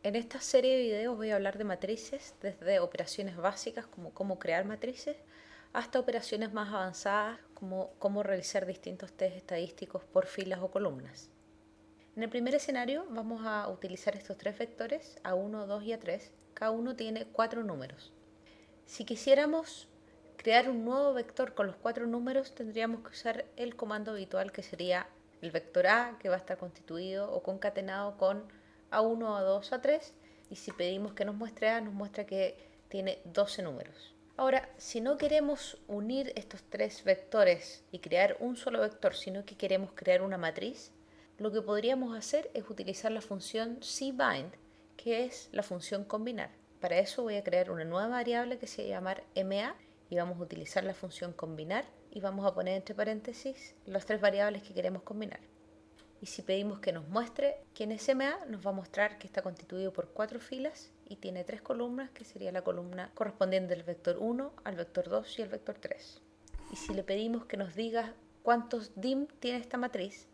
En esta serie de videos voy a hablar de matrices, desde operaciones básicas como cómo crear matrices, hasta operaciones más avanzadas como cómo realizar distintos test estadísticos por filas o columnas. En el primer escenario vamos a utilizar estos tres vectores, A1, 2 y A3. Cada uno tiene 4 números. Si quisiéramos crear un nuevo vector con los 4 números, tendríamos que usar el comando habitual, que sería el vector A, que va a estar constituido o concatenado con A1, A2, A3, y si pedimos que nos muestre A, nos muestra que tiene 12 números. Ahora, si no queremos unir estos tres vectores y crear un solo vector, sino que queremos crear una matriz, lo que podríamos hacer es utilizar la función cbind, que es la función combinar. Para eso voy a crear una nueva variable que se va a llamar ma y vamos a utilizar la función combinar y vamos a poner entre paréntesis las tres variables que queremos combinar. Y si pedimos que nos muestre quién es ma, nos va a mostrar que está constituido por 4 filas y tiene 3 columnas, que sería la columna correspondiente del vector 1 al vector 2 y al vector 3. Y si le pedimos que nos diga cuántos dim tiene esta matriz,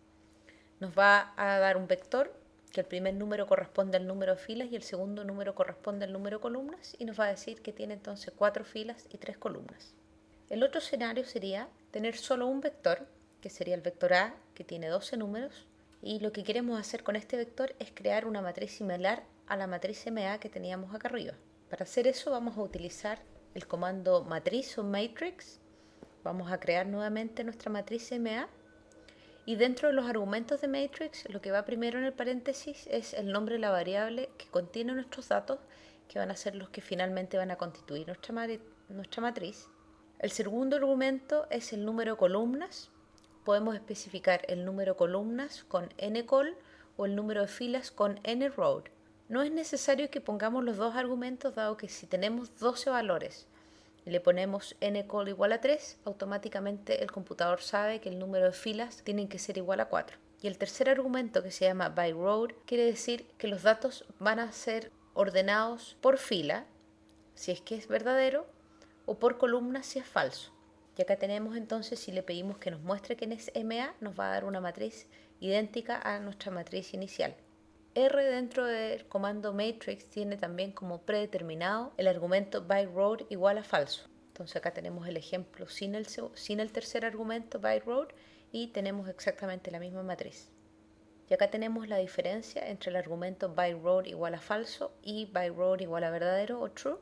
nos va a dar un vector que el primer número corresponde al número de filas y el segundo número corresponde al número de columnas, y nos va a decir que tiene entonces 4 filas y 3 columnas. El otro escenario sería tener solo un vector, que sería el vector A, que tiene 12 números, y lo que queremos hacer con este vector es crear una matriz similar a la matriz MA que teníamos acá arriba. Para hacer eso vamos a utilizar el comando matriz o matrix. Vamos a crear nuevamente nuestra matriz MA. Y dentro de los argumentos de matrix, lo que va primero en el paréntesis es el nombre de la variable que contiene nuestros datos, que van a ser los que finalmente van a constituir nuestra matriz. El segundo argumento es el número de columnas. Podemos especificar el número de columnas con ncol o el número de filas con nrow. No es necesario que pongamos los dos argumentos, dado que si tenemos 12 valores y le ponemos ncol igual a 3, automáticamente el computador sabe que el número de filas tienen que ser igual a 4. Y el tercer argumento, que se llama byrow, quiere decir que los datos van a ser ordenados por fila, si es que es verdadero, o por columna si es falso. Y acá tenemos entonces, si le pedimos que nos muestre quién es MA, nos va a dar una matriz idéntica a nuestra matriz inicial. R dentro del comando matrix tiene también como predeterminado el argumento byrow igual a falso. Entonces acá tenemos el ejemplo sin el tercer argumento byrow y tenemos exactamente la misma matriz. Y acá tenemos la diferencia entre el argumento byrow igual a falso y byrow igual a verdadero o true.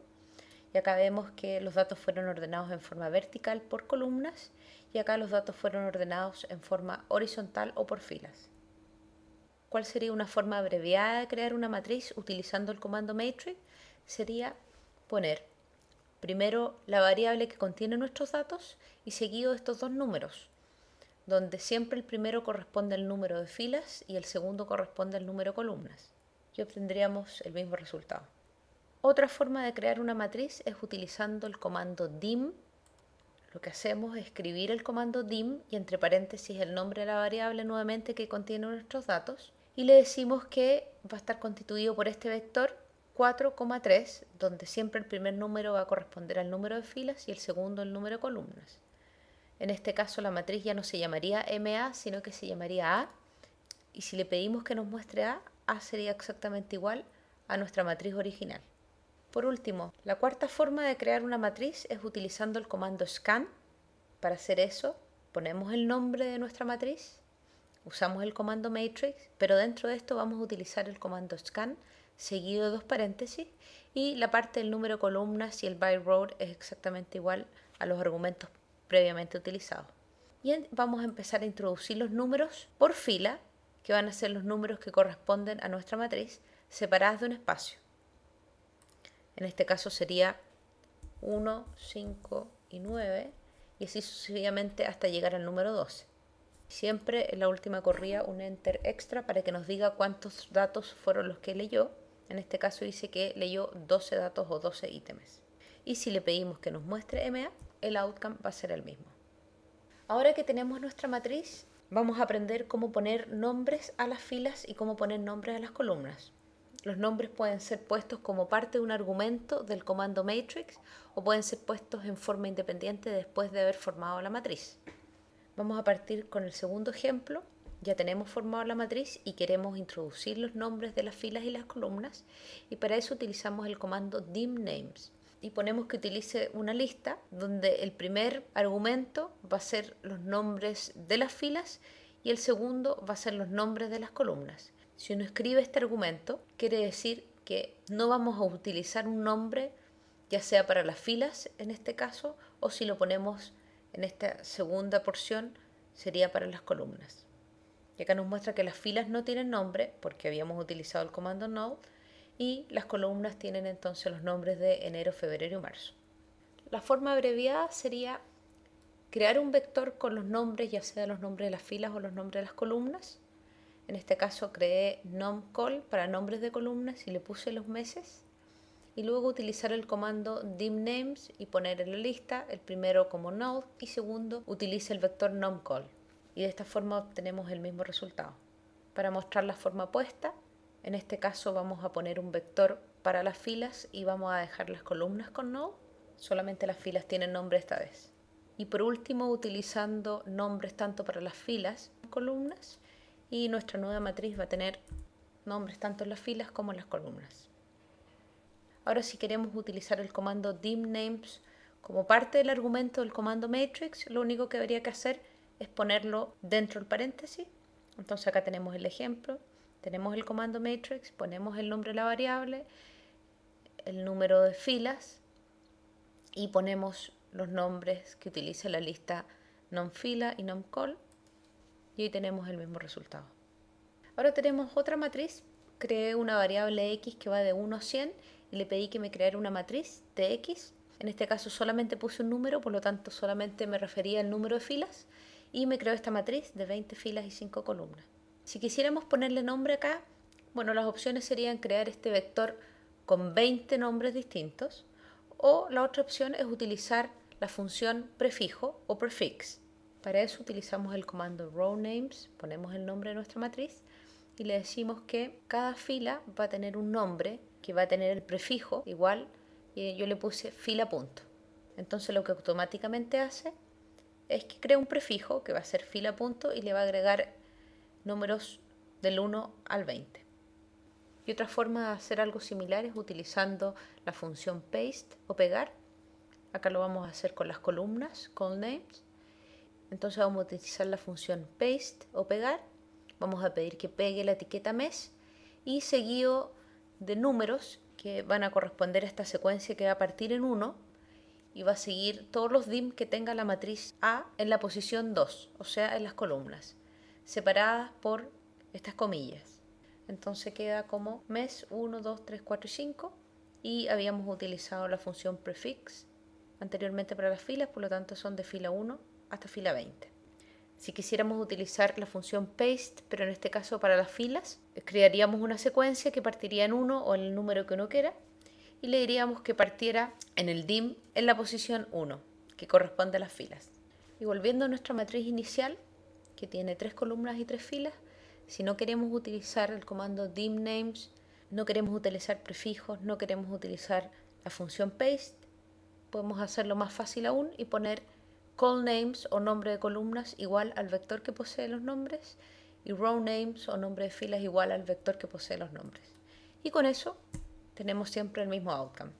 Y acá vemos que los datos fueron ordenados en forma vertical por columnas y acá los datos fueron ordenados en forma horizontal o por filas. ¿Cuál sería una forma abreviada de crear una matriz utilizando el comando matrix? Sería poner primero la variable que contiene nuestros datos y seguido estos dos números, donde siempre el primero corresponde al número de filas y el segundo corresponde al número de columnas, y obtendríamos el mismo resultado. Otra forma de crear una matriz es utilizando el comando dim. Lo que hacemos es escribir el comando dim y entre paréntesis el nombre de la variable nuevamente que contiene nuestros datos, y le decimos que va a estar constituido por este vector 4,3, donde siempre el primer número va a corresponder al número de filas y el segundo el número de columnas. En este caso la matriz ya no se llamaría MA, sino que se llamaría A, y si le pedimos que nos muestre A sería exactamente igual a nuestra matriz original. Por último, la cuarta forma de crear una matriz es utilizando el comando scan. Para hacer eso, ponemos el nombre de nuestra matriz, usamos el comando matrix, pero dentro de esto vamos a utilizar el comando scan seguido de dos paréntesis, y la parte del número de columnas y el byrow es exactamente igual a los argumentos previamente utilizados. Y vamos a empezar a introducir los números por fila, que van a ser los números que corresponden a nuestra matriz, separadas de un espacio. En este caso sería 1, 5 y 9, y así sucesivamente hasta llegar al número 12. Siempre en la última corrida un enter extra para que nos diga cuántos datos fueron los que leyó. En este caso dice que leyó 12 datos o 12 ítems. Y si le pedimos que nos muestre MA, el outcome va a ser el mismo. Ahora que tenemos nuestra matriz, vamos a aprender cómo poner nombres a las filas y cómo poner nombres a las columnas. Los nombres pueden ser puestos como parte de un argumento del comando matrix o pueden ser puestos en forma independiente después de haber formado la matriz. Vamos a partir con el segundo ejemplo, Ya tenemos formado la matriz y queremos introducir los nombres de las filas y las columnas, y para eso utilizamos el comando dimNames y ponemos que utilice una lista donde el primer argumento va a ser los nombres de las filas y el segundo va a ser los nombres de las columnas. Si uno escribe este argumento, quiere decir que no vamos a utilizar un nombre ya sea para las filas en este caso, o si lo ponemos en esta segunda porción sería para las columnas. Y acá nos muestra que las filas no tienen nombre porque habíamos utilizado el comando node, y las columnas tienen entonces los nombres de enero, febrero y marzo. La forma abreviada sería crear un vector con los nombres, ya sea los nombres de las filas o los nombres de las columnas. En este caso creé nomcol para nombres de columnas y le puse los meses. Y luego utilizar el comando dimNames y poner en la lista el primero como node y segundo utiliza el vector nomcol. Y de esta forma obtenemos el mismo resultado. Para mostrar la forma opuesta, en este caso vamos a poner un vector para las filas y vamos a dejar las columnas con node. Solamente las filas tienen nombre esta vez. Y por último, utilizando nombres tanto para las filas como columnas, y nuestra nueva matriz va a tener nombres tanto en las filas como en las columnas. Ahora, si queremos utilizar el comando dimNames como parte del argumento del comando matrix, lo único que habría que hacer es ponerlo dentro del paréntesis. Entonces acá tenemos el ejemplo, tenemos el comando matrix, ponemos el nombre de la variable, el número de filas y ponemos los nombres que utiliza la lista nomFila y nomcol, y ahí tenemos el mismo resultado. Ahora tenemos otra matriz. Creé una variable x que va de 1 a 100 y le pedí que me creara una matriz de x. En este caso solamente puse un número, por lo tanto solamente me refería al número de filas, y me creó esta matriz de 20 filas y 5 columnas. Si quisiéramos ponerle nombre acá, bueno, las opciones serían crear este vector con 20 nombres distintos, o la otra opción es utilizar la función prefijo o prefix. Para eso utilizamos el comando rowNames, ponemos el nombre de nuestra matriz y le decimos que cada fila va a tener un nombre que va a tener el prefijo igual, y yo le puse fila punto. Entonces lo que automáticamente hace es que crea un prefijo que va a ser fila punto y le va a agregar números del 1 al 20. Y otra forma de hacer algo similar es utilizando la función paste o pegar. Acá lo vamos a hacer con las columnas, colnames. Entonces vamos a utilizar la función paste o pegar. Vamos a pedir que pegue la etiqueta mes y seguido de números que van a corresponder a esta secuencia que va a partir en 1 y va a seguir todos los dim que tenga la matriz A en la posición 2, o sea, en las columnas, separadas por estas comillas. Entonces queda como mes 1, 2, 3, 4 y 5, y habíamos utilizado la función prefix anteriormente para las filas, por lo tanto son de fila 1 hasta fila 20. Si quisiéramos utilizar la función paste, pero en este caso para las filas, crearíamos una secuencia que partiría en 1 o en el número que uno quiera, y le diríamos que partiera en el dim en la posición 1, que corresponde a las filas. Y volviendo a nuestra matriz inicial, que tiene 3 columnas y 3 filas, si no queremos utilizar el comando dimNames, no queremos utilizar prefijos, no queremos utilizar la función paste, podemos hacerlo más fácil aún y poner colnames o nombre de columnas igual al vector que posee los nombres, y rowNames o nombre de filas igual al vector que posee los nombres. Y con eso tenemos siempre el mismo outcome.